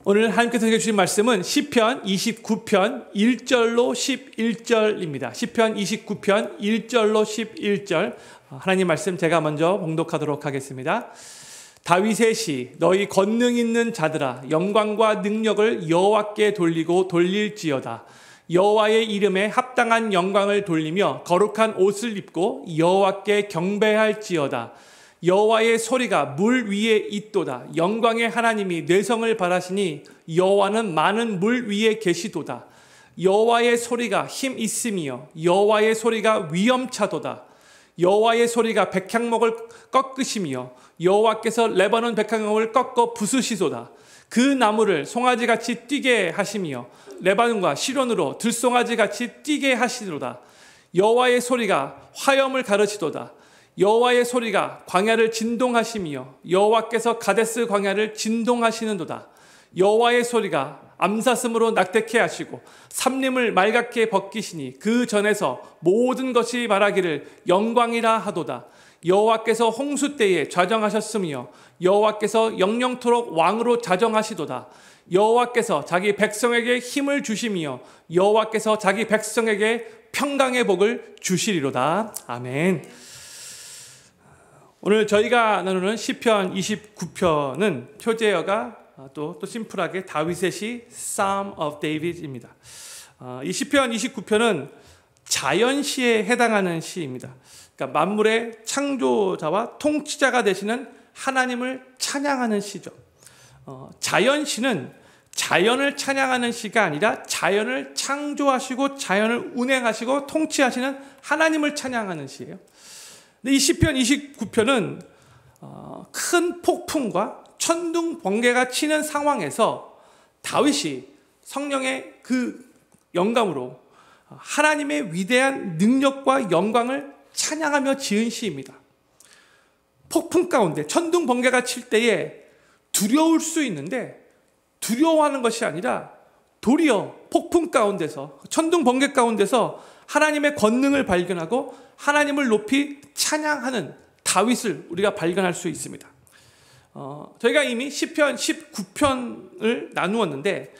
오늘 하나님께서 주신 말씀은 시편 29편 1절로 11절입니다. 시편 29편 1절로 11절 하나님 말씀 제가 먼저 봉독하도록 하겠습니다. 다윗의 시, 너희 권능 있는 자들아 영광과 능력을 여호와께 돌리고 돌릴지어다. 여호와의 이름에 합당한 영광을 돌리며 거룩한 옷을 입고 여호와께 경배할지어다. 여호와의 소리가 물 위에 있도다. 영광의 하나님이 뇌성을 바라시니 여호와는 많은 물 위에 계시도다. 여호와의 소리가 힘 있으며 여호와의 소리가 위엄차도다. 여호와의 소리가 백향목을 꺾으시며 여호와께서 레바논 백향목을 꺾어 부수시도다. 그 나무를 송아지같이 뛰게 하시며 레바논과 시론으로 들송아지같이 뛰게 하시도다. 여호와의 소리가 화염을 가르치도다. 여호와의 소리가 광야를 진동하시며 여호와께서 가데스 광야를 진동하시는도다. 여호와의 소리가 암사슴으로 낙태케 하시고 삼림을 맑게 벗기시니 그 전에서 모든 것이 말하기를 영광이라 하도다. 여호와께서 홍수 때에 좌정하셨으며 여호와께서 영영토록 왕으로 자정하시도다. 여호와께서 자기 백성에게 힘을 주시며 여호와께서 자기 백성에게 평강의 복을 주시리로다. 아멘. 오늘 저희가 나누는 시편 29편은 표제어가 또 심플하게 다윗의 시 Psalm of David입니다. 이 시편 29편은 자연시에 해당하는 시입니다. 그러니까 만물의 창조자와 통치자가 되시는 하나님을 찬양하는 시죠. 자연시는 자연을 찬양하는 시가 아니라 자연을 창조하시고 자연을 운행하시고 통치하시는 하나님을 찬양하는 시예요. 이 시편 29편은 큰 폭풍과 천둥 번개가 치는 상황에서 다윗이 성령의 그 영감으로 하나님의 위대한 능력과 영광을 찬양하며 지은 시입니다. 폭풍 가운데 천둥 번개가 칠 때에 두려울 수 있는데 두려워하는 것이 아니라 도리어 폭풍 가운데서 천둥 번개 가운데서 하나님의 권능을 발견하고 하나님을 높이 찬양하는 다윗을 우리가 발견할 수 있습니다. 저희가 이미 시편 19편을 나누었는데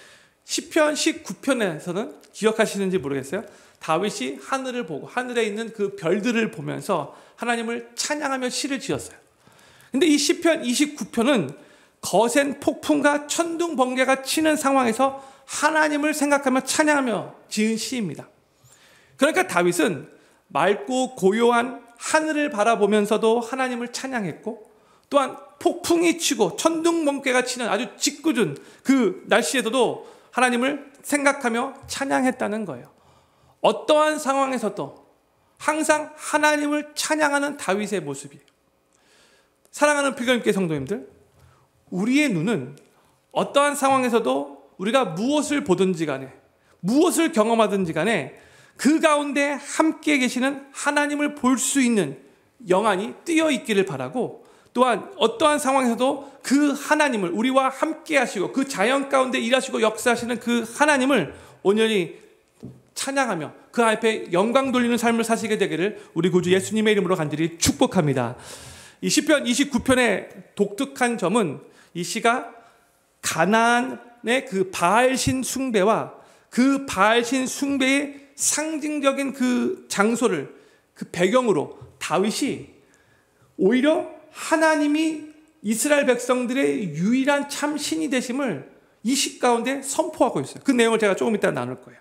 시편 19편에서는 기억하시는지 모르겠어요. 다윗이 하늘을 보고 하늘에 있는 그 별들을 보면서 하나님을 찬양하며 시를 지었어요. 근데 이 시편 29편은 거센 폭풍과 천둥 번개가 치는 상황에서 하나님을 생각하며 찬양하며 지은 시입니다. 그러니까 다윗은 맑고 고요한 하늘을 바라보면서도 하나님을 찬양했고 또한 폭풍이 치고 천둥 번개가 치는 아주 짓궂은 그 날씨에서도 하나님을 생각하며 찬양했다는 거예요. 어떠한 상황에서도 항상 하나님을 찬양하는 다윗의 모습이에요. 사랑하는 필경님께 성도님들, 우리의 눈은 어떠한 상황에서도 우리가 무엇을 보든지 간에 무엇을 경험하든지 간에 그 가운데 함께 계시는 하나님을 볼 수 있는 영안이 뜨여 있기를 바라고 또한 어떠한 상황에서도 그 하나님을 우리와 함께 하시고 그 자연 가운데 일하시고 역사하시는 그 하나님을 온전히 찬양하며 그 앞에 영광 돌리는 삶을 사시게 되기를 우리 구주 예수님의 이름으로 간절히 축복합니다. 이 시편 29편의 독특한 점은 이 시가 가나안의 그 바알신 숭배와 그 바알신 숭배의 상징적인 그 장소를 그 배경으로 다윗이 오히려 하나님이 이스라엘 백성들의 유일한 참 신이 되심을 이 시 가운데 선포하고 있어요. 그 내용을 제가 조금 이따 나눌 거예요.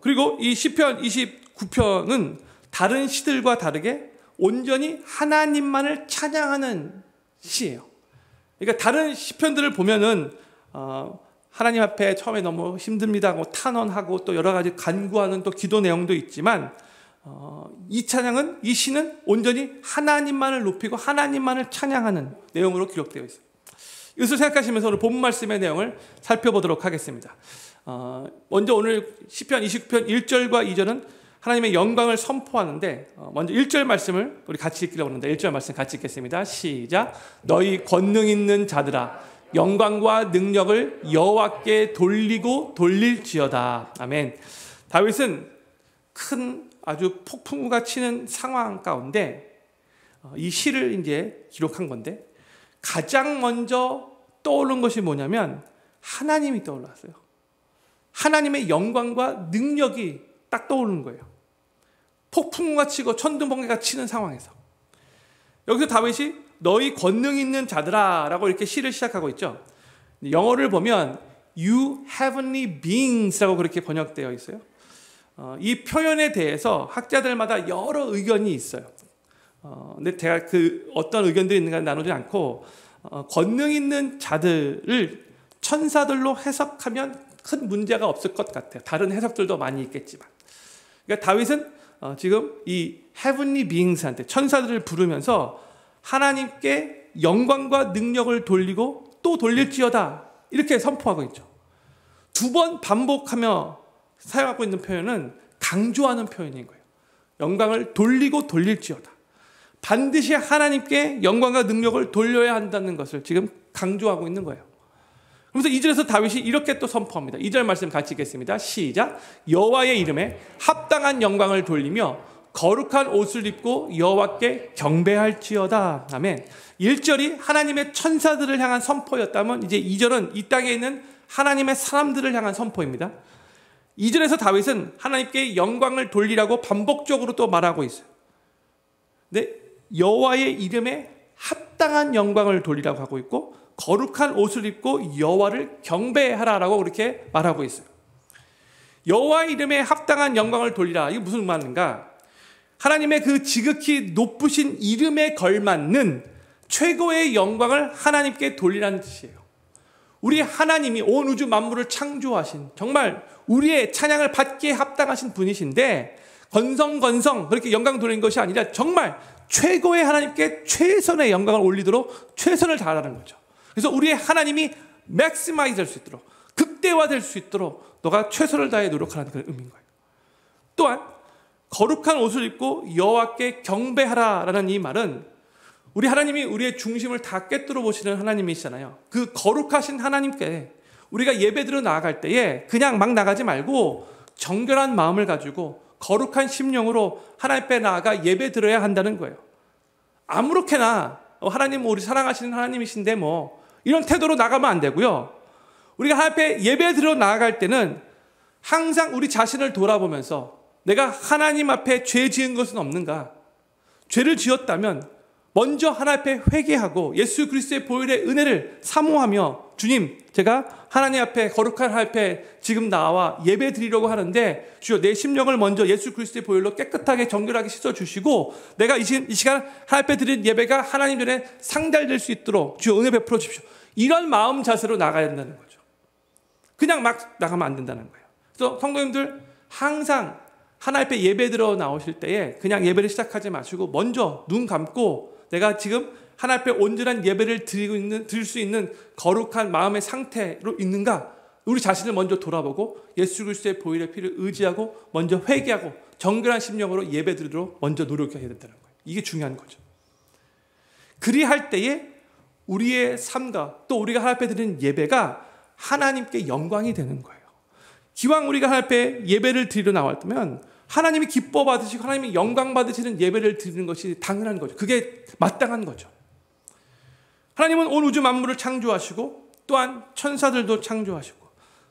그리고 이 시편 29편은 다른 시들과 다르게 온전히 하나님만을 찬양하는 시예요. 그러니까 다른 시편들을 보면은 하나님 앞에 처음에 너무 힘듭니다 하고 탄원하고 또 여러 가지 간구하는 또 기도 내용도 있지만 이 찬양은 이 시는 온전히 하나님만을 높이고 하나님만을 찬양하는 내용으로 기록되어 있어요. 이것을 생각하시면서 오늘 본 말씀의 내용을 살펴보도록 하겠습니다. 먼저 오늘 시편 29편 1절과 2절은 하나님의 영광을 선포하는데 먼저 1절 말씀을 우리 같이 읽기로 하는데 1절 말씀 같이 읽겠습니다. 시작. 너희 권능 있는 자들아 영광과 능력을 여호와께 돌리고 돌릴지어다. 아멘. 다윗은 큰 아주 폭풍우가 치는 상황 가운데 이 시를 이제 기록한 건데 가장 먼저 떠오른 것이 뭐냐면 하나님이 떠올랐어요. 하나님의 영광과 능력이 딱 떠오르는 거예요. 폭풍우가 치고 천둥번개가 치는 상황에서. 여기서 다윗이 너희 권능 있는 자들아 라고 이렇게 시를 시작하고 있죠. 영어를 보면 You heavenly beings 라고 그렇게 번역되어 있어요. 이 표현에 대해서 학자들마다 여러 의견이 있어요. 근데 제가 그 어떤 의견들이 있는가 나누지 않고 권능 있는 자들을 천사들로 해석하면 큰 문제가 없을 것 같아요. 다른 해석들도 많이 있겠지만. 그러니까 다윗은 지금 이 heavenly beings한테 천사들을 부르면서 하나님께 영광과 능력을 돌리고 또 돌릴지어다 이렇게 선포하고 있죠. 2번 반복하며 사용하고 있는 표현은 강조하는 표현인 거예요. 영광을 돌리고 돌릴지어다. 반드시 하나님께 영광과 능력을 돌려야 한다는 것을 지금 강조하고 있는 거예요. 그래서 2절에서 다윗이 이렇게 또 선포합니다. 2절 말씀 같이 읽겠습니다. 시작. 여호와의 이름에 합당한 영광을 돌리며 거룩한 옷을 입고 여호와께 경배할지어다. 아멘. 1절이 하나님의 천사들을 향한 선포였다면 이제 2절은 이 땅에 있는 하나님의 사람들을 향한 선포입니다. 2절에서 다윗은 하나님께 영광을 돌리라고 반복적으로 또 말하고 있어요. 근데 여호와의 이름에 합당한 영광을 돌리라고 하고 있고 거룩한 옷을 입고 여호와를 경배하라라고 그렇게 말하고 있어요. 여호와의 이름에 합당한 영광을 돌리라. 이게 무슨 말인가? 하나님의 그 지극히 높으신 이름에 걸맞는 최고의 영광을 하나님께 돌리라는 뜻이에요. 우리 하나님이 온 우주 만물을 창조하신 정말 우리의 찬양을 받기에 합당하신 분이신데 건성건성 그렇게 영광 돌리는 것이 아니라 정말 최고의 하나님께 최선의 영광을 올리도록 최선을 다하라는 거죠. 그래서 우리의 하나님이 맥시마이즈 될 수 있도록 극대화될 수 있도록 너가 최선을 다해 노력하라는 그런 의미인 거예요. 또한 거룩한 옷을 입고 여호와께 경배하라라는 이 말은 우리 하나님이 우리의 중심을 다 꿰뚫어 보시는 하나님이시잖아요. 그 거룩하신 하나님께 우리가 예배드려 나아갈 때에 그냥 막 나가지 말고 정결한 마음을 가지고 거룩한 심령으로 하나님 앞에 나아가 예배드려야 한다는 거예요. 아무렇게나 하나님 우리 사랑하시는 하나님이신데 뭐 이런 태도로 나가면 안 되고요. 우리가 하나님 앞에 예배드려 나아갈 때는 항상 우리 자신을 돌아보면서 내가 하나님 앞에 죄 지은 것은 없는가? 죄를 지었다면 먼저 하나님 앞에 회개하고 예수 그리스도의 보혈의 은혜를 사모하며 주님 제가 하나님 앞에 거룩한 하나님 앞에 지금 나와 예배 드리려고 하는데 주여 내 심령을 먼저 예수 그리스도의 보혈로 깨끗하게 정결하게 씻어주시고 내가 이 시간 하나님 앞에 드린 예배가 하나님 전에 상달될 수 있도록 주여 은혜 베풀어 주십시오. 이런 마음 자세로 나가야 된다는 거죠. 그냥 막 나가면 안 된다는 거예요. 그래서 성도님들 항상 하나님 앞에 예배 들어 나오실 때에 그냥 예배를 시작하지 마시고 먼저 눈 감고 내가 지금 하나님 앞에 온전한 예배를 드릴 수 있는 거룩한 마음의 상태로 있는가? 우리 자신을 먼저 돌아보고 예수 그리스도의 보혈의 피를 의지하고 먼저 회개하고 정결한 심령으로 예배 드리도록 먼저 노력해야 된다는 거예요. 이게 중요한 거죠. 그리할 때에 우리의 삶과 또 우리가 하나님 앞에 드리는 예배가 하나님께 영광이 되는 거예요. 기왕 우리가 하나님 앞에 예배를 드리러 나왔다면 하나님이 기뻐 받으시고 하나님이 영광 받으시는 예배를 드리는 것이 당연한 거죠. 그게 마땅한 거죠. 하나님은 온 우주 만물을 창조하시고 또한 천사들도 창조하시고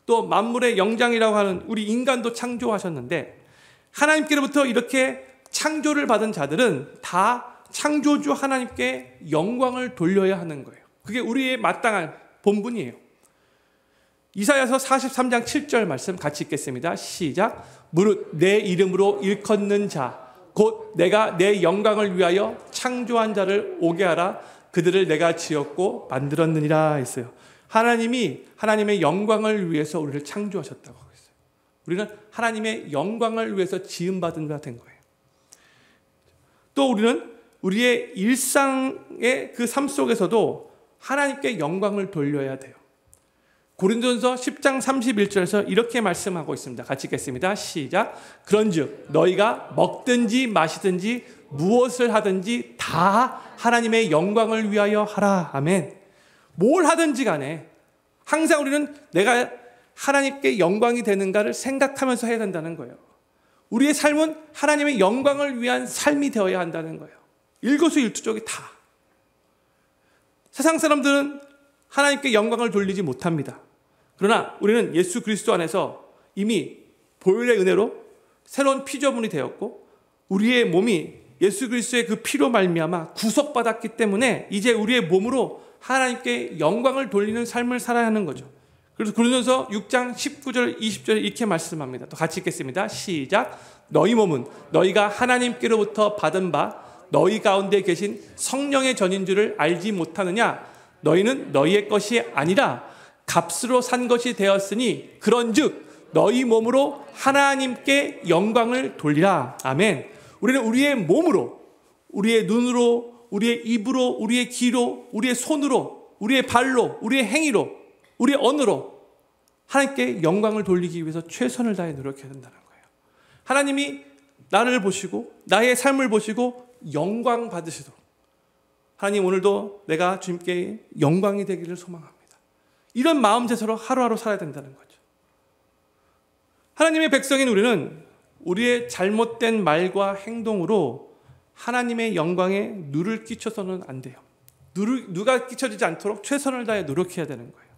또 만물의 영장이라고 하는 우리 인간도 창조하셨는데 하나님께로부터 이렇게 창조를 받은 자들은 다 창조주 하나님께 영광을 돌려야 하는 거예요. 그게 우리의 마땅한 본분이에요. 이사야서 43장 7절 말씀 같이 읽겠습니다. 시작. 무릇 내 이름으로 일컫는 자 곧 내가 내 영광을 위하여 창조한 자를 오게 하라. 그들을 내가 지었고 만들었느니라 했어요. 하나님이 하나님의 영광을 위해서 우리를 창조하셨다고 하고 있어요. 우리는 하나님의 영광을 위해서 지음받은 자 된 거예요. 또 우리는 우리의 일상의 그 삶 속에서도 하나님께 영광을 돌려야 돼요. 고린도전서 10장 31절에서 이렇게 말씀하고 있습니다. 같이 읽겠습니다. 시작. 그런즉 너희가 먹든지 마시든지 무엇을 하든지 다 하나님의 영광을 위하여 하라. 아멘. 뭘 하든지 간에 항상 우리는 내가 하나님께 영광이 되는가를 생각하면서 해야 된다는 거예요. 우리의 삶은 하나님의 영광을 위한 삶이 되어야 한다는 거예요. 일거수일투족이 다. 세상 사람들은 하나님께 영광을 돌리지 못합니다. 그러나 우리는 예수 그리스도 안에서 이미 보혈의 은혜로 새로운 피조물이 되었고 우리의 몸이 예수 그리스도의 그 피로 말미암아 구속받았기 때문에 이제 우리의 몸으로 하나님께 영광을 돌리는 삶을 살아야 하는 거죠. 그래서 고린도서 6장 19절 20절 이렇게 말씀합니다. 또 같이 읽겠습니다. 시작. 너희 몸은 너희가 하나님께로부터 받은 바 너희 가운데 계신 성령의 전인 줄을 알지 못하느냐. 너희는 너희의 것이 아니라 값으로 산 것이 되었으니 그런즉 너희 몸으로 하나님께 영광을 돌리라. 아멘. 우리는 우리의 몸으로, 우리의 눈으로, 우리의 입으로, 우리의 귀로, 우리의 손으로, 우리의 발로, 우리의 행위로, 우리의 언어로 하나님께 영광을 돌리기 위해서 최선을 다해 노력해야 된다는 거예요. 하나님이 나를 보시고 나의 삶을 보시고 영광 받으시도록 하나님 오늘도 내가 주님께 영광이 되기를 소망합니다. 이런 마음 제서로 하루하루 살아야 된다는 거죠. 하나님의 백성인 우리는 우리의 잘못된 말과 행동으로 하나님의 영광에 누를 끼쳐서는 안 돼요. 누가 끼쳐지지 않도록 최선을 다해 노력해야 되는 거예요.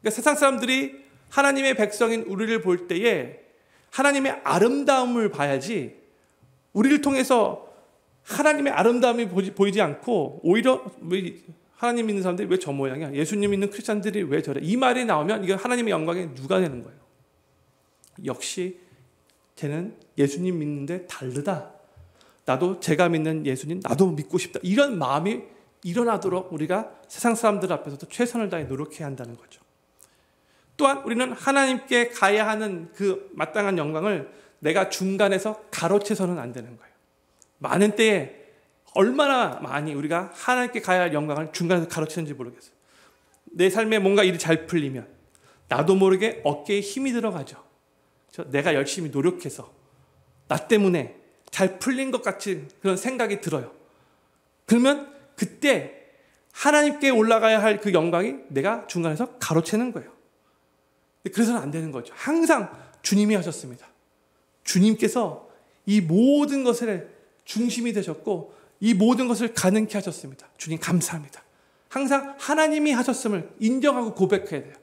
그러니까 세상 사람들이 하나님의 백성인 우리를 볼 때에 하나님의 아름다움을 봐야지 우리를 통해서 하나님의 아름다움이 보이지 않고 오히려 하나님 믿는 사람들이 왜 저 모양이야? 예수님 믿는 크리스찬들이 왜 저래? 이 말이 나오면 이게 하나님의 영광에 누가 되는 거예요? 역시 쟤는 예수님 믿는데 다르다. 나도 제가 믿는 예수님 나도 믿고 싶다. 이런 마음이 일어나도록 우리가 세상 사람들 앞에서도 최선을 다해 노력해야 한다는 거죠. 또한 우리는 하나님께 가야 하는 그 마땅한 영광을 내가 중간에서 가로채서는 안 되는 거예요. 많은 때에 얼마나 많이 우리가 하나님께 가야 할 영광을 중간에서 가로채는지 모르겠어요. 내 삶에 뭔가 일이 잘 풀리면 나도 모르게 어깨에 힘이 들어가죠. 내가 열심히 노력해서 나 때문에 잘 풀린 것 같은 그런 생각이 들어요. 그러면 그때 하나님께 올라가야 할 그 영광이 내가 중간에서 가로채는 거예요. 그래서는 안 되는 거죠. 항상 주님이 하셨습니다. 주님께서 이 모든 것의 중심이 되셨고 이 모든 것을 가능케 하셨습니다. 주님 감사합니다. 항상 하나님이 하셨음을 인정하고 고백해야 돼요.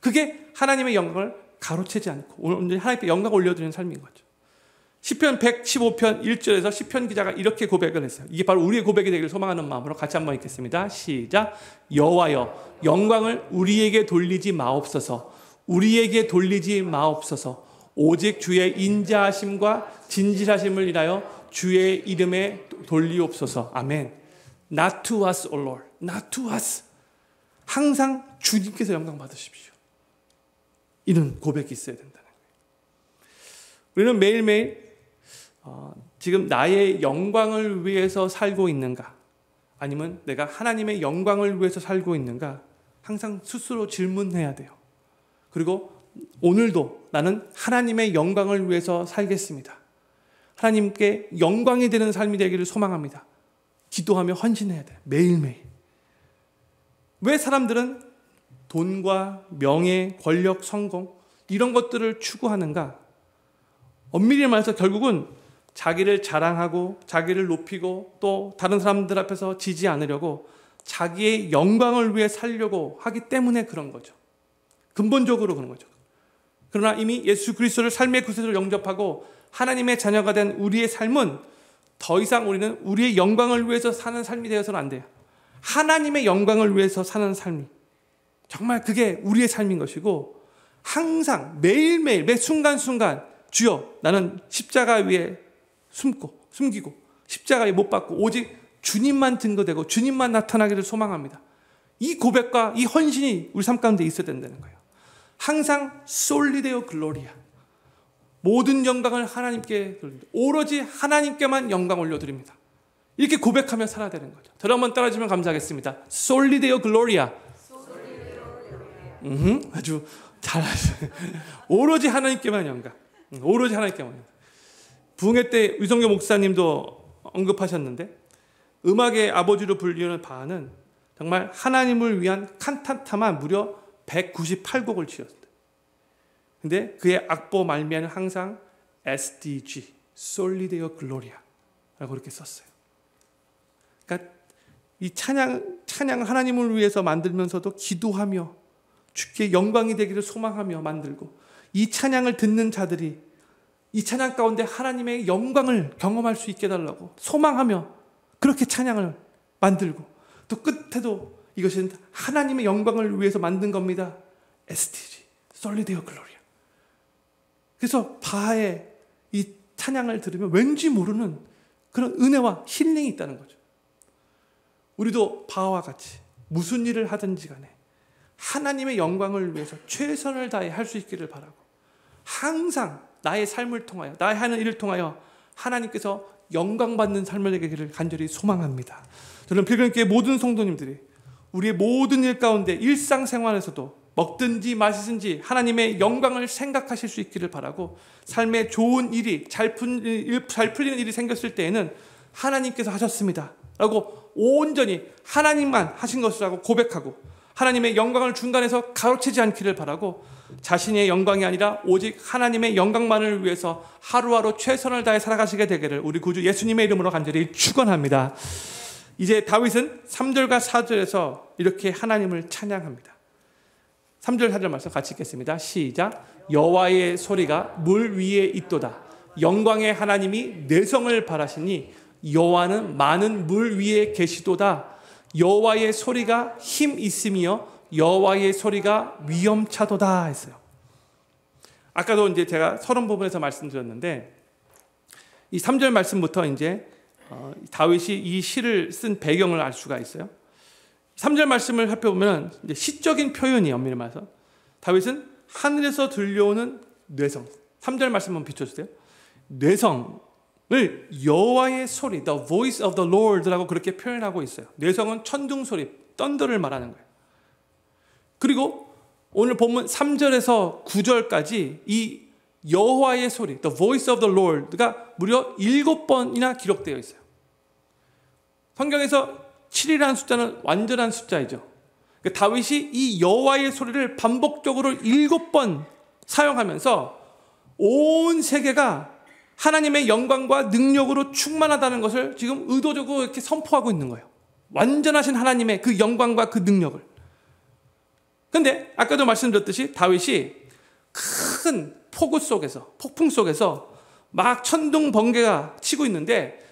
그게 하나님의 영광을 가로채지 않고 오늘 하나님께 영광을 올려드리는 삶인 거죠. 시편 115편 1절에서 시편 기자가 이렇게 고백을 했어요. 이게 바로 우리의 고백이 되기를 소망하는 마음으로 같이 한번 읽겠습니다. 시작. 여호와여 영광을 우리에게 돌리지 마옵소서. 우리에게 돌리지 마옵소서. 오직 주의 인자하심과 진실하심을 인하여 주의 이름에 돌리옵소서. 아멘. Not to us, O Lord. Not to us. 항상 주님께서 영광 받으십시오. 이런 고백이 있어야 된다는 거예요. 우리는 매일매일 지금 나의 영광을 위해서 살고 있는가? 아니면 내가 하나님의 영광을 위해서 살고 있는가? 항상 스스로 질문해야 돼요. 그리고 오늘도 나는 하나님의 영광을 위해서 살겠습니다. 하나님께 영광이 되는 삶이 되기를 소망합니다. 기도하며 헌신해야 돼요. 매일매일. 왜 사람들은 돈과 명예, 권력, 성공 이런 것들을 추구하는가? 엄밀히 말해서 결국은 자기를 자랑하고 자기를 높이고 또 다른 사람들 앞에서 지지 않으려고 자기의 영광을 위해 살려고 하기 때문에 그런 거죠. 근본적으로 그런 거죠. 그러나 이미 예수 그리스도를 삶의 구세주로 영접하고 하나님의 자녀가 된 우리의 삶은 더 이상 우리는 우리의 영광을 위해서 사는 삶이 되어서는 안 돼요. 하나님의 영광을 위해서 사는 삶이 정말 그게 우리의 삶인 것이고 항상 매일매일 매 순간순간 주여 나는 십자가 위에 숨기고 십자가에 못 박고 오직 주님만 증거되고 주님만 나타나기를 소망합니다. 이 고백과 이 헌신이 우리 삶 가운데 있어야 된다는 거예요. 항상 솔리데오 글로리아 모든 영광을 하나님께 돌립니다. 오로지 하나님께만 영광 올려드립니다. 이렇게 고백하며 살아야 되는 거죠. 저를 한번 따라주면 감사하겠습니다. 솔리데오 글로리아. 아주 잘하시네. 오로지 하나님께만 영광. 오로지 하나님께만 영광. 부흥회 때 유성교 목사님도 언급하셨는데 음악의 아버지로 불리는 바하는 정말 하나님을 위한 칸타타만 무려 198곡을 지었어요. 근데 그의 악보 말미에는 항상 SDG, 솔리데오 글로리아라고 이렇게 썼어요. 그러니까 이 찬양을 하나님을 위해서 만들면서도 기도하며 주께 영광이 되기를 소망하며 만들고, 이 찬양을 듣는 자들이 이 찬양 가운데 하나님의 영광을 경험할 수 있게 해달라고 소망하며 그렇게 찬양을 만들고, 또 끝에도 이것은 하나님의 영광을 위해서 만든 겁니다. STG, Soli Deo Gloria. 그래서 바하의 이 찬양을 들으면 왠지 모르는 그런 은혜와 힐링이 있다는 거죠. 우리도 바하와 같이 무슨 일을 하든지 간에 하나님의 영광을 위해서 최선을 다해 할 수 있기를 바라고, 항상 나의 삶을 통하여, 나의 하는 일을 통하여 하나님께서 영광받는 삶을 되기를 간절히 소망합니다. 저는 필그림교회 모든 성도님들이 우리의 모든 일 가운데 일상생활에서도 먹든지 마시든지 하나님의 영광을 생각하실 수 있기를 바라고, 삶에 좋은 일이 잘 풀리는 일이 생겼을 때에는 하나님께서 하셨습니다 라고 온전히 하나님만 하신 것이라고 고백하고, 하나님의 영광을 중간에서 가로채지 않기를 바라고, 자신의 영광이 아니라 오직 하나님의 영광만을 위해서 하루하루 최선을 다해 살아가시게 되기를 우리 구주 예수님의 이름으로 간절히 축원합니다. 이제 다윗은 3절과 4절에서 이렇게 하나님을 찬양합니다. 3절 4절 말씀 같이 읽겠습니다. 시작. 여호와의 소리가 물 위에 있도다. 영광의 하나님이 내성을 바라시니 여호와는 많은 물 위에 계시도다. 여호와의 소리가 힘 있으며 여호와의 소리가 위엄차도다 했어요. 아까도 이제 제가 서론 부분에서 말씀드렸는데, 이 3절 말씀부터 이제 다윗이 이 시를 쓴 배경을 알 수가 있어요. 3절 말씀을 살펴보면 이제 시적인 표현이에요. 엄밀히 말해서 다윗은 하늘에서 들려오는 뇌성, 3절 말씀 한번 비춰주세요. 뇌성을 여호와의 소리, the voice of the Lord라고 그렇게 표현하고 있어요. 뇌성은 천둥 소리, 썬더를 말하는 거예요. 그리고 오늘 본문 3절에서 9절까지 이 여호와의 소리, the voice of the Lord가 무려 7번이나 기록되어 있어요. 성경에서 7이라는 숫자는 완전한 숫자이죠. 그러니까 다윗이 이 여호와의 소리를 반복적으로 7번 사용하면서 온 세계가 하나님의 영광과 능력으로 충만하다는 것을 지금 의도적으로 이렇게 선포하고 있는 거예요. 완전하신 하나님의 그 영광과 그 능력을. 그런데 아까도 말씀드렸듯이 다윗이 큰 폭우 속에서, 폭풍 속에서 막 천둥 번개가 치고 있는데,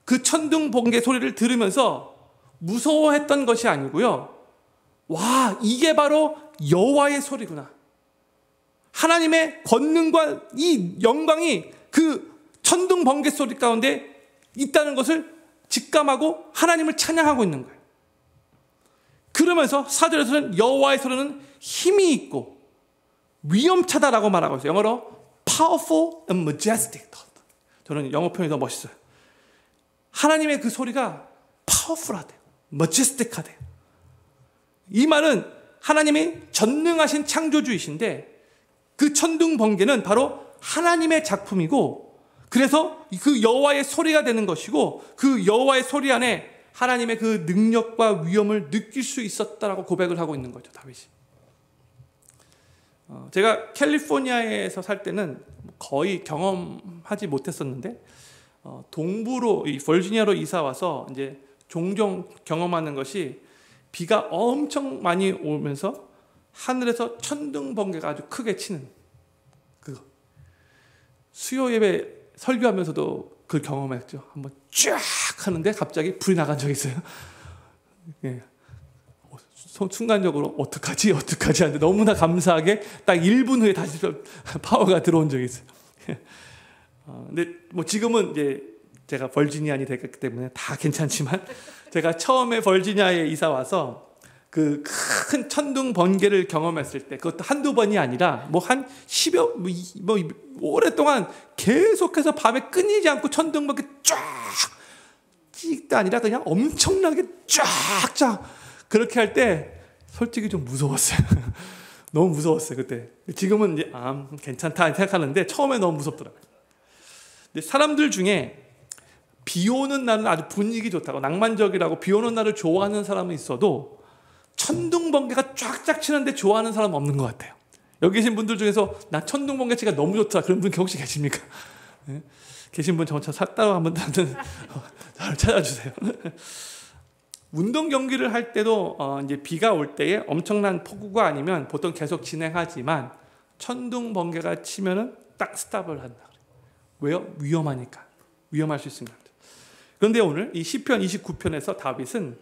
그 천둥 번개 소리를 들으면서 무서워했던 것이 아니고요, 와, 이게 바로 여호와의 소리구나, 하나님의 권능과 이 영광이 그 천둥 번개 소리 가운데 있다는 것을 직감하고 하나님을 찬양하고 있는 거예요. 그러면서 4절에서는 여호와의 소리는 힘이 있고 위엄차다라고 말하고 있어요. 영어로 powerful and majestic. 저는 영어 표현이 더 멋있어요. 하나님의 그 소리가 파워풀하대요. majestic하대요. 이 말은 하나님이 전능하신 창조주이신데, 그 천둥 번개는 바로 하나님의 작품이고, 그래서 그 여호와의 소리가 되는 것이고, 그 여호와의 소리 안에 하나님의 그 능력과 위엄을 느낄 수 있었다라고 고백을 하고 있는 거죠, 다윗이. 제가 캘리포니아에서 살 때는 거의 경험하지 못했었는데, 동부로, 이 버지니아로 이사 와서 이제 종종 경험하는 것이, 비가 엄청 많이 오면서 하늘에서 천둥 번개가 아주 크게 치는 그거. 수요 예배 설교하면서도 그 경험했죠. 한번 쫙 하는데 갑자기 불이 나간 적이 있어요. 예. 순간적으로 어떡하지 하는데 너무나 감사하게 딱 1분 후에 다시 파워가 들어온 적이 있어요. 근데 뭐 지금은 이제 제가 버지니안이 됐기 때문에 다 괜찮지만, 제가 처음에 버지니아에 이사 와서 그 큰 천둥 번개를 경험했을 때, 그것도 한두 번이 아니라 뭐 한 10여, 뭐 오랫동안 계속해서 밤에 끊이지 않고 천둥 번개 쫙 찍도 아니라 그냥 엄청나게 쫙쫙 그렇게 할 때 솔직히 좀 무서웠어요. 너무 무서웠어요 그때. 지금은 이제 괜찮다 생각하는데 처음에 너무 무섭더라고요. 근데 사람들 중에 비 오는 날은 아주 분위기 좋다고, 낭만적이라고 비 오는 날을 좋아하는 사람은 있어도 천둥 번개가 쫙쫙 치는데 좋아하는 사람은 없는 것 같아요. 여기 계신 분들 중에서 나 천둥 번개 치가 너무 좋다 그런 분 혹시 계십니까? 네? 계신 분 저차 샀다고 한번 찾아주세요. 운동 경기를 할 때도 이제 비가 올 때에 엄청난 폭우가 아니면 보통 계속 진행하지만 천둥 번개가 치면은 딱 스탑을 한다. 왜요? 위험하니까. 위험할 수 있습니다. 그런데 오늘 이 시편 29편에서 다윗은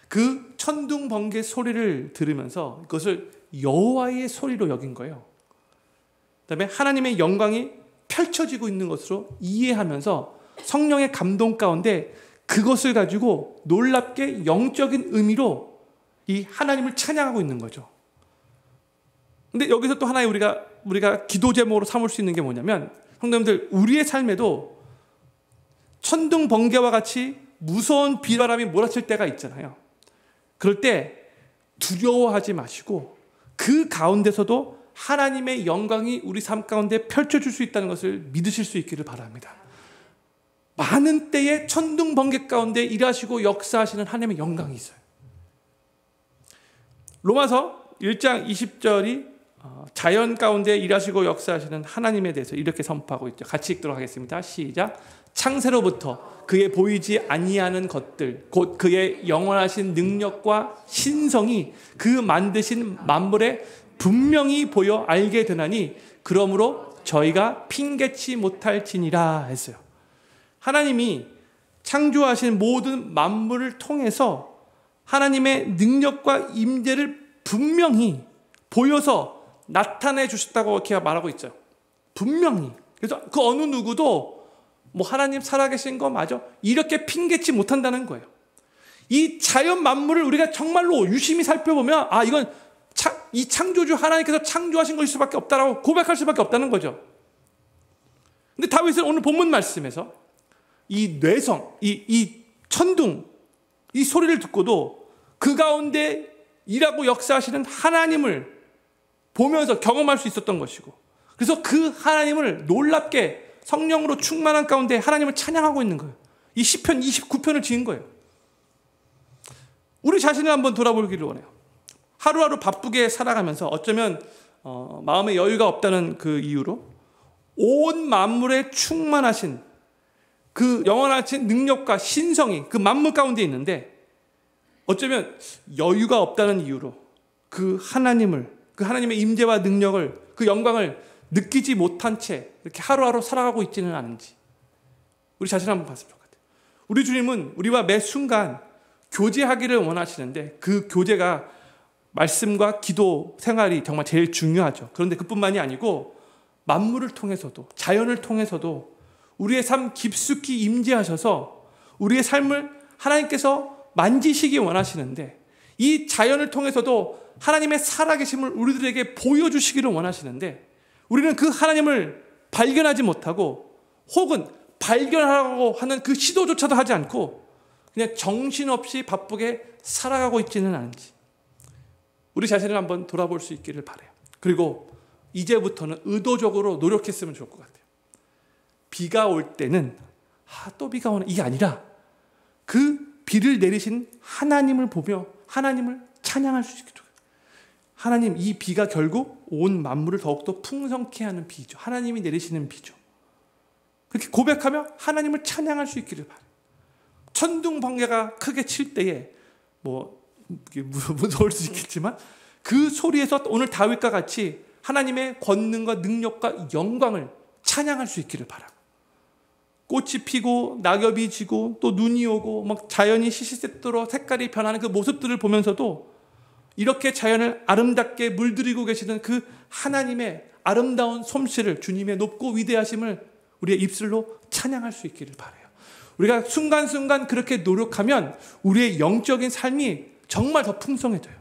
그 천둥 번개 소리를 들으면서 그것을 여호와의 소리로 여긴 거예요. 그다음에 하나님의 영광이 펼쳐지고 있는 것으로 이해하면서 성령의 감동 가운데 그것을 가지고 놀랍게 영적인 의미로 이 하나님을 찬양하고 있는 거죠. 근데 여기서 또 하나의 우리가 기도 제목으로 삼을 수 있는 게 뭐냐면, 성도님들, 우리의 삶에도 천둥 번개와 같이 무서운 비바람이 몰아칠 때가 있잖아요. 그럴 때 두려워하지 마시고 그 가운데서도 하나님의 영광이 우리 삶 가운데 펼쳐질 수 있다는 것을 믿으실 수 있기를 바랍니다. 많은 때에 천둥 번개 가운데 일하시고 역사하시는 하나님의 영광이 있어요. 로마서 1장 20절이 자연 가운데 일하시고 역사하시는 하나님에 대해서 이렇게 선포하고 있죠. 같이 읽도록 하겠습니다. 시작. 창세로부터 그의 보이지 아니하는 것들 곧 그의 영원하신 능력과 신성이 그 만드신 만물에 분명히 보여 알게 되나니 그러므로 저희가 핑계치 못할지니라 했어요. 하나님이 창조하신 모든 만물을 통해서 하나님의 능력과 임재를 분명히 보여서 나타내 주셨다고 이렇게 말하고 있죠. 분명히. 그래서 그 어느 누구도 뭐 하나님 살아계신 거 맞아? 이렇게 핑계치 못한다는 거예요. 이 자연 만물을 우리가 정말로 유심히 살펴보면 이건 이 창조주 하나님께서 창조하신 것일 수밖에 없다라고 고백할 수밖에 없다는 거죠. 근데 다윗은 오늘 본문 말씀에서 이 뇌성, 이 천둥, 이 소리를 듣고도 그 가운데 일하고 역사하시는 하나님을 보면서 경험할 수 있었던 것이고, 그래서 그 하나님을 놀랍게 성령으로 충만한 가운데 하나님을 찬양하고 있는 거예요. 이 시편 29편을 지은 거예요. 우리 자신을 한번 돌아보기를 원해요. 하루하루 바쁘게 살아가면서 어쩌면 마음에 여유가 없다는 그 이유로 온 만물에 충만하신 그 영원하신 능력과 신성이 그 만물 가운데 있는데, 어쩌면 여유가 없다는 이유로 그 하나님의 임재와 능력을, 그 영광을 느끼지 못한 채 이렇게 하루하루 살아가고 있지는 않은지 우리 자신을 한번 봤으면 좋겠어요. 우리 주님은 우리와 매 순간 교제하기를 원하시는데 그 교제가 말씀과 기도 생활이 정말 제일 중요하죠. 그런데 그뿐만이 아니고 만물을 통해서도, 자연을 통해서도 우리의 삶 깊숙이 임재하셔서 우리의 삶을 하나님께서 만지시기 원하시는데, 이 자연을 통해서도 하나님의 살아계심을 우리들에게 보여주시기를 원하시는데, 우리는 그 하나님을 발견하지 못하고 혹은 발견하려고 하는 그 시도조차도 하지 않고 그냥 정신없이 바쁘게 살아가고 있지는 않은지 우리 자신을 한번 돌아볼 수 있기를 바라요. 그리고 이제부터는 의도적으로 노력했으면 좋을 것 같아요. 비가 올 때는 또 비가 오네 이게 아니라 그 비를 내리신 하나님을 보며 하나님을 찬양할 수 있게. 하나님, 이 비가 결국 온 만물을 더욱더 풍성케 하는 비죠. 하나님이 내리시는 비죠. 그렇게 고백하며 하나님을 찬양할 수 있기를 바라요. 천둥 번개가 크게 칠 때에 무서울 수 있겠지만 그 소리에서 오늘 다윗과 같이 하나님의 권능과 능력과 영광을 찬양할 수 있기를 바라고, 꽃이 피고 낙엽이 지고 또 눈이 오고 막 자연이 시시때때로 색깔이 변하는 그 모습들을 보면서도 이렇게 자연을 아름답게 물들이고 계시는 그 하나님의 아름다운 솜씨를, 주님의 높고 위대하심을 우리의 입술로 찬양할 수 있기를 바라요. 우리가 순간순간 그렇게 노력하면 우리의 영적인 삶이 정말 더 풍성해져요.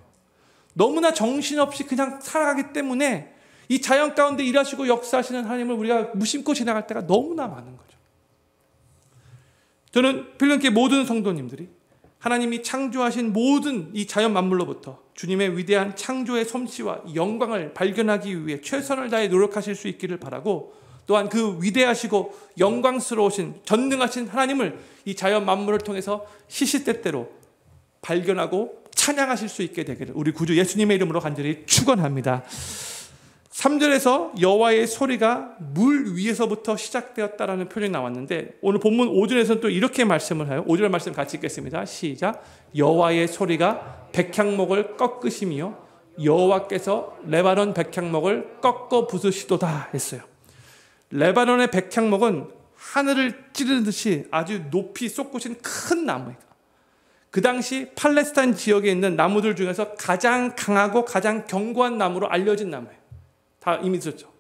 너무나 정신없이 그냥 살아가기 때문에 이 자연 가운데 일하시고 역사하시는 하나님을 우리가 무심코 지나갈 때가 너무나 많은 거죠. 저는 필경교회 모든 성도님들이 하나님이 창조하신 모든 이 자연 만물로부터 주님의 위대한 창조의 솜씨와 영광을 발견하기 위해 최선을 다해 노력하실 수 있기를 바라고, 또한 그 위대하시고 영광스러우신 전능하신 하나님을 이 자연 만물을 통해서 시시때때로 발견하고 찬양하실 수 있게 되기를 우리 구주 예수님의 이름으로 간절히 축원합니다. 3절에서 여호와의 소리가 물 위에서부터 시작되었다라는 표현이 나왔는데 오늘 본문 5절에서는 또 이렇게 말씀을 해요. 5절 말씀 같이 읽겠습니다. 시작. 여호와의 소리가 백향목을 꺾으시며 여호와께서 레바논 백향목을 꺾어 부수시도다 했어요. 레바논의 백향목은 하늘을 찌르듯이 아주 높이 솟구신 큰 나무예요. 그 당시 팔레스타인 지역에 있는 나무들 중에서 가장 강하고 가장 견고한 나무로 알려진 나무예요. 다 이미 들었죠.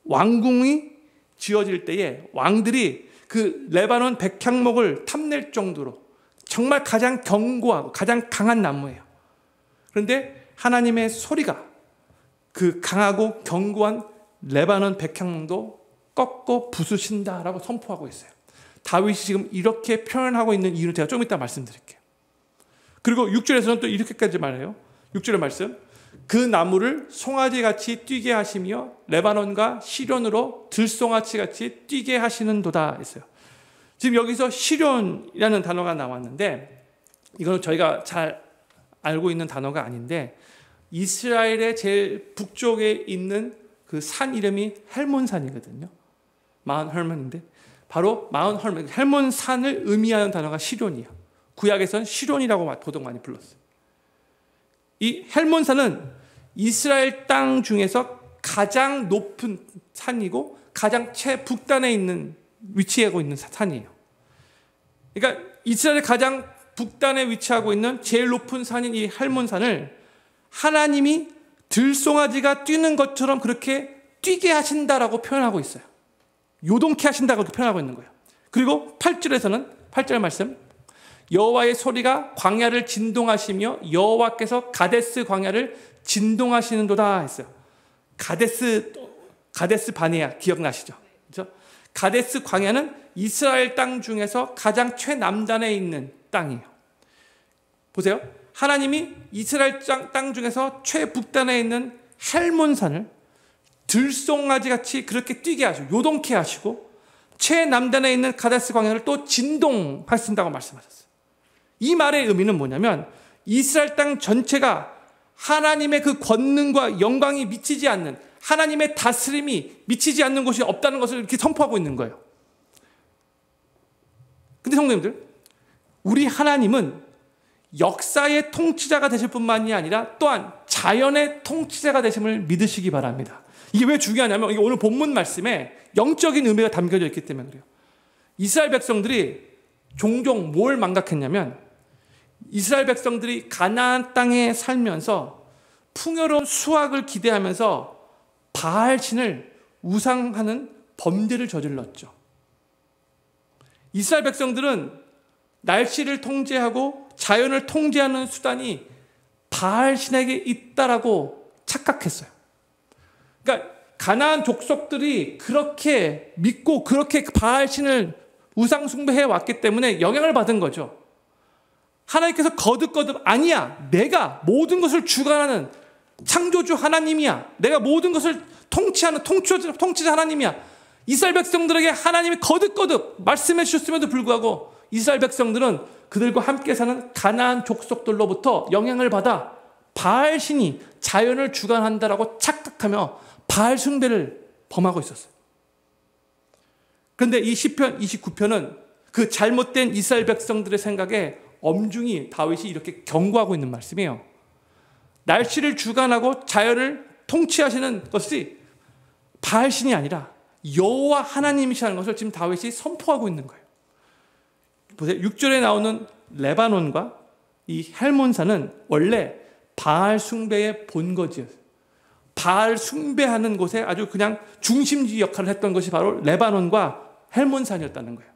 왕궁이 지어질 때에 왕들이 그 레바논 백향목을 탐낼 정도로 정말 가장 견고하고 가장 강한 나무예요. 그런데 하나님의 소리가 그 강하고 견고한 레바논 백향목도 꺾어 부수신다라고 선포하고 있어요. 다윗이 지금 이렇게 표현하고 있는 이유를 제가 좀 이따 말씀드릴게요. 그리고 6절에서는 또 이렇게까지 말해요. 6절의 말씀. 그 나무를 송아지같이 뛰게 하시며 레바논과 시련으로 들송아치같이 뛰게 하시는도다 했어요. 지금 여기서 시련이라는 단어가 나왔는데 이거는 저희가 잘 알고 있는 단어가 아닌데 이스라엘의 제일 북쪽에 있는 그 산 이름이 헬몬산이거든요. 마운 헬몬인데 바로 마운 헬몬산을 의미하는 단어가 시론이에요. 구약에서는 시론이라고 보통 많이 불렀어요. 이 헬몬산은 이스라엘 땅 중에서 가장 높은 산이고 가장 최북단에 있는 위치하고 있는 산이에요. 그러니까 이스라엘의 가장 북단에 위치하고 있는 제일 높은 산인 이 헬몬산을 하나님이 들송아지가 뛰는 것처럼 그렇게 뛰게 하신다라고 표현하고 있어요. 요동케 하신다고 표현하고 있는 거예요. 그리고 8절에서는 8절 말씀 여호와의 소리가 광야를 진동하시며 여호와께서 가데스 광야를 진동하시는도다 했어요. 가데스 바네아 기억나시죠? 그렇죠? 가데스 광야는 이스라엘 땅 중에서 가장 최남단에 있는 땅이에요. 보세요. 하나님이 이스라엘 땅 중에서 최북단에 있는 헬몬산을 들송아지같이 그렇게 뛰게 하시고 요동케 하시고 최남단에 있는 가데스 광야를 또 진동하신다고 말씀하셨어요. 이 말의 의미는 뭐냐면 이스라엘 땅 전체가 하나님의 그 권능과 영광이 미치지 않는 하나님의 다스림이 미치지 않는 곳이 없다는 것을 이렇게 선포하고 있는 거예요. 근데 성도님들, 우리 하나님은 역사의 통치자가 되실 뿐만이 아니라 또한 자연의 통치자가 되심을 믿으시기 바랍니다. 이게 왜 중요하냐면 이게 오늘 본문 말씀에 영적인 의미가 담겨져 있기 때문에 그래요. 이스라엘 백성들이 종종 뭘 망각했냐면 이스라엘 백성들이 가나안 땅에 살면서 풍요로운 수확을 기대하면서 바알신을 우상하는 범죄를 저질렀죠. 이스라엘 백성들은 날씨를 통제하고 자연을 통제하는 수단이 바알신에게 있다라고 착각했어요. 그러니까 가나안 족속들이 그렇게 믿고 그렇게 바알신을 우상 숭배해 왔기 때문에 영향을 받은 거죠. 하나님께서 거듭 아니야, 내가 모든 것을 주관하는 창조주 하나님이야, 내가 모든 것을 통치하는 통치자 하나님이야. 이스라엘 백성들에게 하나님이 거듭 말씀해 주셨음에도 불구하고 이스라엘 백성들은 그들과 함께 사는 가나안 족속들로부터 영향을 받아 바알신이 자연을 주관한다라고 착각하며 바알 숭배를 범하고 있었어요. 그런데 이 시편 29편은 그 잘못된 이스라엘 백성들의 생각에 엄중히 다윗이 이렇게 경고하고 있는 말씀이에요. 날씨를 주관하고 자연을 통치하시는 것이 바알신이 아니라 여호와 하나님이시라는 것을 지금 다윗이 선포하고 있는 거예요. 보세요. 6절에 나오는 레바논과 이 헬몬산은 원래 바알 숭배의 본거지였어요. 바알 숭배하는 곳에 아주 그냥 중심지 역할을 했던 것이 바로 레바논과 헬몬산이었다는 거예요.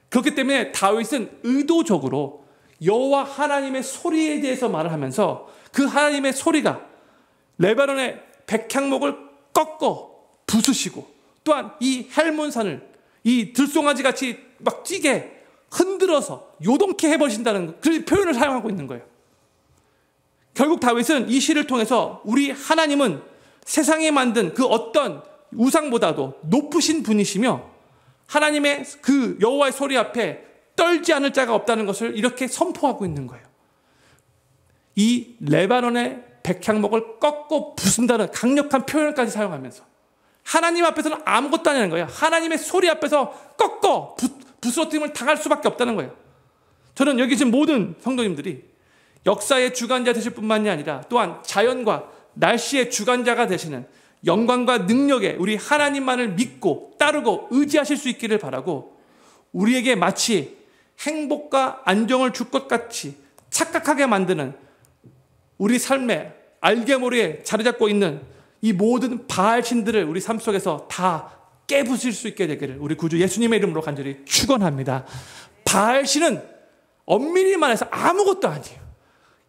그렇기 때문에 다윗은 의도적으로 여호와 하나님의 소리에 대해서 말을 하면서 그 하나님의 소리가 레바논의 백향목을 꺾어 부수시고 또한 이 헬몬산을 이 들송아지 같이 막 뛰게 흔들어서 요동케 해버리신다는 그런 표현을 사용하고 있는 거예요. 결국 다윗은 이 시를 통해서 우리 하나님은 세상에 만든 그 어떤 우상보다도 높으신 분이시며 하나님의 그 여호와의 소리 앞에 떨지 않을 자가 없다는 것을 이렇게 선포하고 있는 거예요. 이 레바논의 백향목을 꺾고 부순다는 강력한 표현까지 사용하면서 하나님 앞에서는 아무것도 아니라는 거예요. 하나님의 소리 앞에서 꺾고 부스러짐을 당할 수밖에 없다는 거예요. 저는 여기 계신 모든 성도님들이 역사의 주관자 되실 뿐만이 아니라 또한 자연과 날씨의 주관자가 되시는 영광과 능력에 우리 하나님만을 믿고 따르고 의지하실 수 있기를 바라고, 우리에게 마치 행복과 안정을 줄 것 같이 착각하게 만드는 우리 삶의 알게모리에 자리 잡고 있는 이 모든 바알 신들을 우리 삶 속에서 다 깨부술 수 있게 되기를 우리 구주 예수님의 이름으로 간절히 축원합니다. 바알 신은 엄밀히 말해서 아무것도 아니에요.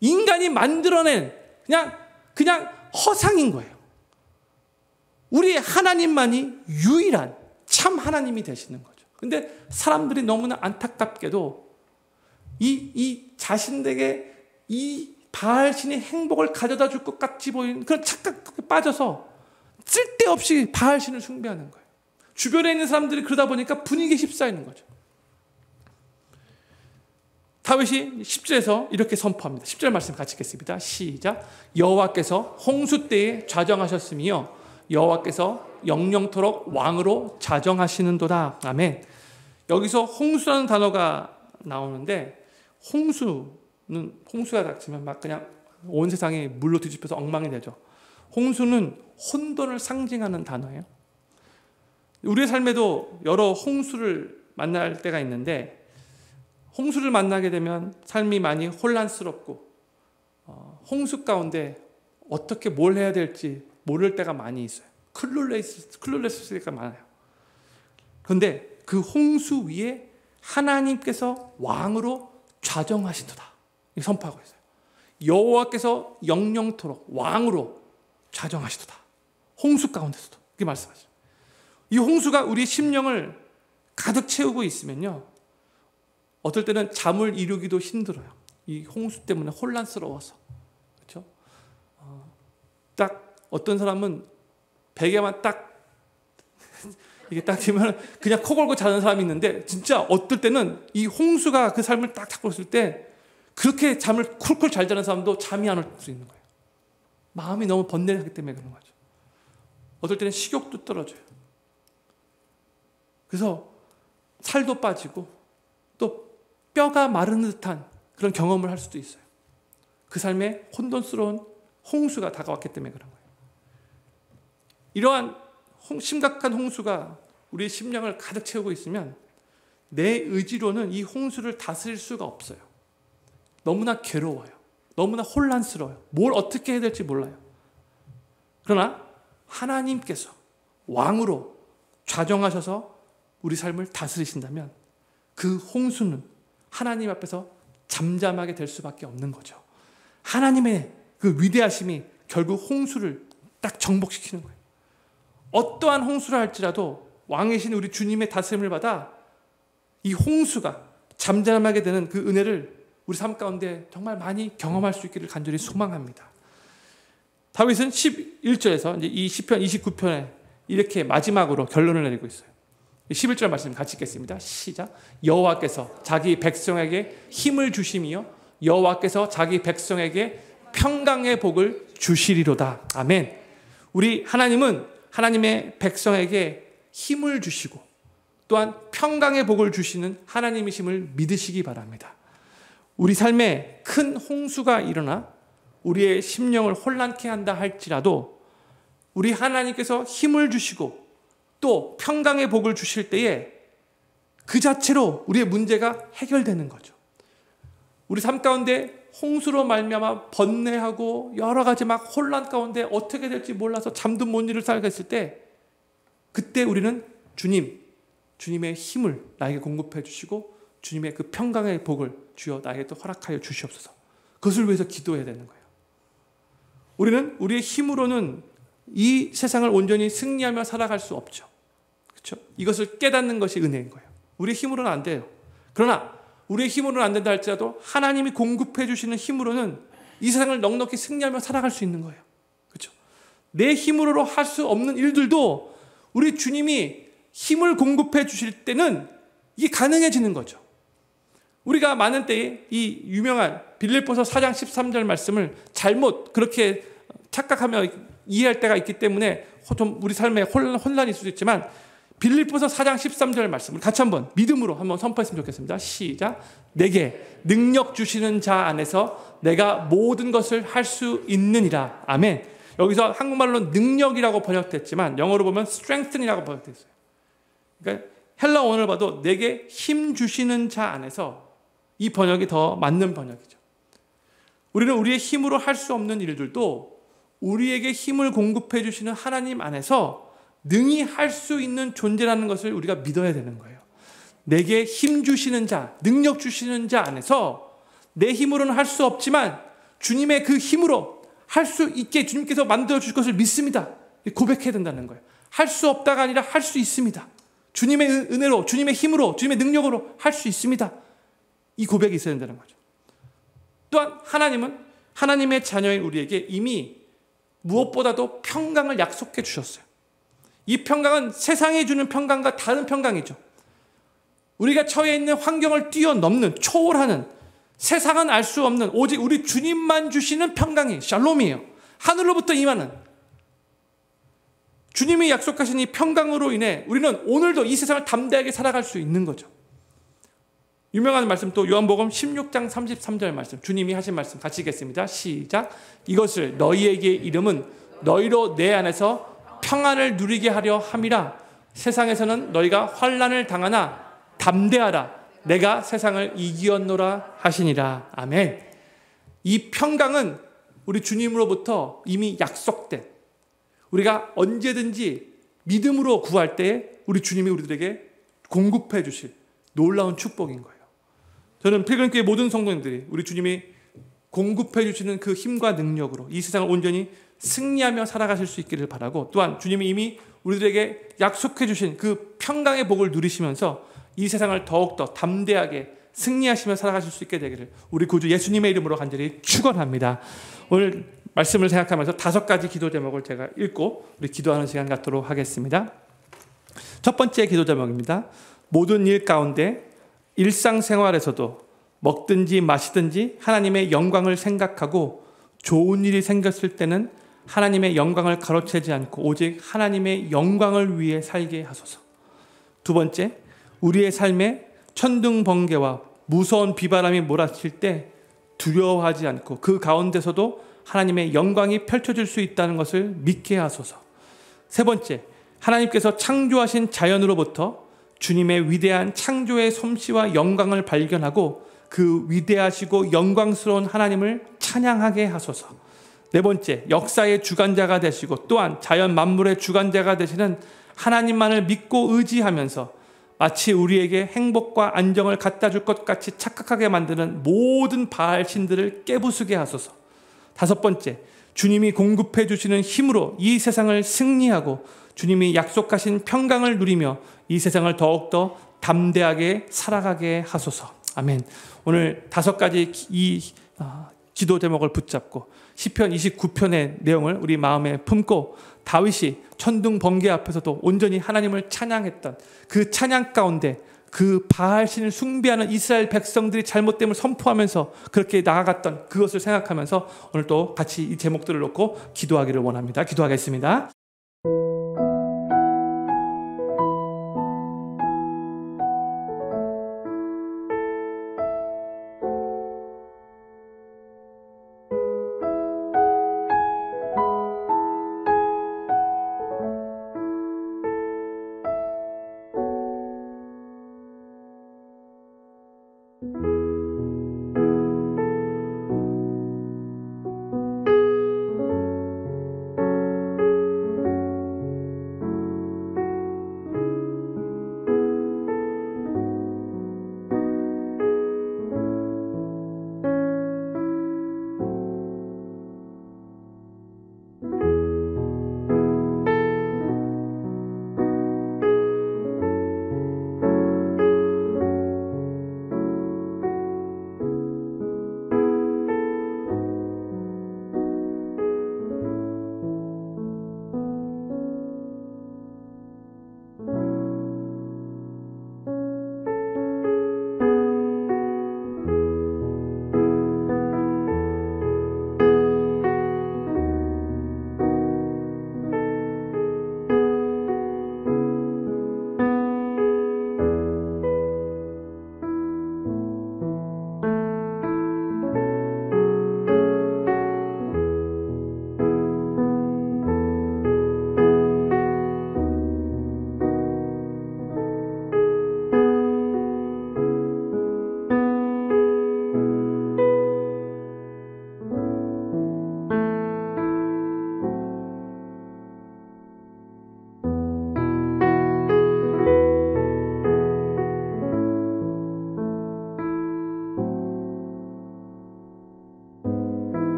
인간이 만들어낸 그냥 허상인 거예요. 우리 하나님만이 유일한 참 하나님이 되시는 거죠. 근데 사람들이 너무나 안타깝게도 이 자신에게 이 바알 신이 행복을 가져다 줄 것 같이 보이는 그런 착각에 빠져서 쓸데없이 바알 신을 숭배하는 거예요. 주변에 있는 사람들이 그러다 보니까 분위기에 휩싸이는 거죠. 다윗이 10절에서 이렇게 선포합니다. 10절 말씀 같이 읽겠습니다. 시작. 여호와께서 홍수 때에 좌정하셨으며 여호와께서 영영토록 왕으로 좌정하시는도다. 아멘. 여기서 홍수라는 단어가 나오는데, 홍수가 닥치면 막 그냥 온 세상이 물로 뒤집혀서 엉망이 되죠. 홍수는 혼돈을 상징하는 단어예요. 우리의 삶에도 여러 홍수를 만날 때가 있는데, 홍수를 만나게 되면 삶이 많이 혼란스럽고 홍수 가운데 어떻게 뭘 해야 될지 모를 때가 많이 있어요. 클룰레스 때가 많아요. 그런데 그 홍수 위에 하나님께서 왕으로 좌정하시도다 선포하고 있어요. 여호와께서 영영토록 왕으로 좌정하시도다. 홍수 가운데서도 이렇게 말씀하시죠. 이 홍수가 우리 심령을 가득 채우고 있으면요, 어떨 때는 잠을 이루기도 힘들어요. 이 홍수 때문에 혼란스러워서. 그렇죠? 딱 어떤 사람은 베개만 딱 이게 딱 되면 그냥 코 골고 자는 사람이 있는데, 진짜 어떨 때는 이 홍수가 그 삶을 딱 잡고 있을 때 그렇게 잠을 쿨쿨 잘 자는 사람도 잠이 안 올 수 있는 거예요. 마음이 너무 번뇌하기 때문에 그런 거죠. 어떨 때는 식욕도 떨어져요. 그래서 살도 빠지고 또 뼈가 마른 듯한 그런 경험을 할 수도 있어요. 그 삶에 혼돈스러운 홍수가 다가왔기 때문에 그런 거예요. 이러한 심각한 홍수가 우리의 심령을 가득 채우고 있으면 내 의지로는 이 홍수를 다스릴 수가 없어요. 너무나 괴로워요. 너무나 혼란스러워요. 뭘 어떻게 해야 될지 몰라요. 그러나 하나님께서 왕으로 좌정하셔서 우리 삶을 다스리신다면 그 홍수는 하나님 앞에서 잠잠하게 될 수밖에 없는 거죠. 하나님의 그 위대하심이 결국 홍수를 딱 정복시키는 거예요. 어떠한 홍수를 할지라도 왕이신 우리 주님의 다스림을 받아 이 홍수가 잠잠하게 되는 그 은혜를 우리 삶 가운데 정말 많이 경험할 수 있기를 간절히 소망합니다. 다윗은 11절에서 이제 이 시편 29편에 이렇게 마지막으로 결론을 내리고 있어요. 11절 말씀 같이 읽겠습니다. 시작. 여호와께서 자기 백성에게 힘을 주시며 여호와께서 자기 백성에게 평강의 복을 주시리로다. 아멘. 우리 하나님은 하나님의 백성에게 힘을 주시고 또한 평강의 복을 주시는 하나님이심을 믿으시기 바랍니다. 우리 삶에 큰 홍수가 일어나 우리의 심령을 혼란케 한다 할지라도 우리 하나님께서 힘을 주시고 또 평강의 복을 주실 때에 그 자체로 우리의 문제가 해결되는 거죠. 우리 삶 가운데 홍수로 말미암아 번뇌하고 여러 가지 막 혼란 가운데 어떻게 될지 몰라서 잠도 못 이룰 살고 있을 때, 그때 우리는 주님의 힘을 나에게 공급해 주시고 주님의 그 평강의 복을 주여 나에게 또 허락하여 주시옵소서. 그것을 위해서 기도해야 되는 거예요. 우리는 우리의 힘으로는 이 세상을 온전히 승리하며 살아갈 수 없죠. 그렇죠? 이것을 깨닫는 것이 은혜인 거예요. 우리의 힘으로는 안 돼요. 그러나 우리의 힘으로는 안 된다 할지라도 하나님이 공급해 주시는 힘으로는 이 세상을 넉넉히 승리하며 살아갈 수 있는 거예요. 그렇죠? 내 힘으로 할 수 없는 일들도 우리 주님이 힘을 공급해 주실 때는 이게 가능해지는 거죠. 우리가 많은 때에 이 유명한 빌립보서 4장 13절 말씀을 잘못 그렇게 착각하며 이해할 때가 있기 때문에 좀 우리 삶에 혼란이 있을 수 있지만, 빌립보서 4장 13절 말씀을 같이 한번 믿음으로 한번 선포했으면 좋겠습니다. 시작. 내게 능력 주시는 자 안에서 내가 모든 것을 할 수 있느니라. 아멘. 여기서 한국말로 능력이라고 번역됐지만 영어로 보면 strengthen이라고 번역됐어요. 그러니까 헬라 원어를 봐도 내게 힘 주시는 자 안에서, 이 번역이 더 맞는 번역이죠. 우리는 우리의 힘으로 할 수 없는 일들도 우리에게 힘을 공급해 주시는 하나님 안에서 능히 할 수 있는 존재라는 것을 우리가 믿어야 되는 거예요. 내게 힘 주시는 자, 능력 주시는 자 안에서 내 힘으로는 할 수 없지만 주님의 그 힘으로 할 수 있게 주님께서 만들어 주실 것을 믿습니다. 고백해야 된다는 거예요. 할 수 없다가 아니라 할 수 있습니다. 주님의 은혜로, 주님의 힘으로, 주님의 능력으로 할 수 있습니다. 이 고백이 있어야 된다는 거죠. 또한 하나님은 하나님의 자녀인 우리에게 이미 무엇보다도 평강을 약속해 주셨어요. 이 평강은 세상이 주는 평강과 다른 평강이죠. 우리가 처해 있는 환경을 뛰어넘는, 초월하는, 세상은 알 수 없는 오직 우리 주님만 주시는 평강이 샬롬이에요. 하늘로부터 임하는 주님이 약속하신 이 평강으로 인해 우리는 오늘도 이 세상을 담대하게 살아갈 수 있는 거죠. 유명한 말씀, 또 요한복음 16장 33절 말씀, 주님이 하신 말씀 같이 읽겠습니다. 시작. 이것을 너희에게 이름은 너희로 내 안에서 평안을 누리게 하려 함이라. 세상에서는 너희가 환난을 당하나 담대하라. 내가 세상을 이기었노라 하시니라. 아멘. 이 평강은 우리 주님으로부터 이미 약속된, 우리가 언제든지 믿음으로 구할 때 우리 주님이 우리들에게 공급해 주실 놀라운 축복인 거예요. 저는 필그림교회 모든 성도님들이 우리 주님이 공급해 주시는 그 힘과 능력으로 이 세상을 온전히 승리하며 살아가실 수 있기를 바라고, 또한 주님이 이미 우리들에게 약속해 주신 그 평강의 복을 누리시면서 이 세상을 더욱더 담대하게 승리하시며 살아가실 수 있게 되기를 우리 구주 예수님의 이름으로 간절히 축원합니다. 오늘 말씀을 생각하면서 5가지 기도 제목을 제가 읽고 우리 기도하는 시간 갖도록 하겠습니다. 첫 번째 기도 제목입니다. 모든 일 가운데 일상생활에서도 먹든지 마시든지 하나님의 영광을 생각하고 좋은 일이 생겼을 때는 하나님의 영광을 가로채지 않고 오직 하나님의 영광을 위해 살게 하소서. 두 번째, 우리의 삶에 천둥번개와 무서운 비바람이 몰아칠 때 두려워하지 않고 그 가운데서도 하나님의 영광이 펼쳐질 수 있다는 것을 믿게 하소서. 세 번째, 하나님께서 창조하신 자연으로부터 주님의 위대한 창조의 솜씨와 영광을 발견하고 그 위대하시고 영광스러운 하나님을 찬양하게 하소서. 네 번째, 역사의 주관자가 되시고 또한 자연 만물의 주관자가 되시는 하나님만을 믿고 의지하면서 마치 우리에게 행복과 안정을 갖다 줄 것 같이 착각하게 만드는 모든 바알 신들을 깨부수게 하소서. 다섯 번째, 주님이 공급해 주시는 힘으로 이 세상을 승리하고 주님이 약속하신 평강을 누리며 이 세상을 더욱더 담대하게 살아가게 하소서. 아멘. 오늘 5가지 기도 제목을 붙잡고 시편 29편의 내용을 우리 마음에 품고 다윗이 천둥 번개 앞에서도 온전히 하나님을 찬양했던 그 찬양 가운데 그 바알신을 숭배하는 이스라엘 백성들이 잘못됨을 선포하면서 그렇게 나아갔던 그것을 생각하면서 오늘 또 같이 이 제목들을 놓고 기도하기를 원합니다. 기도하겠습니다.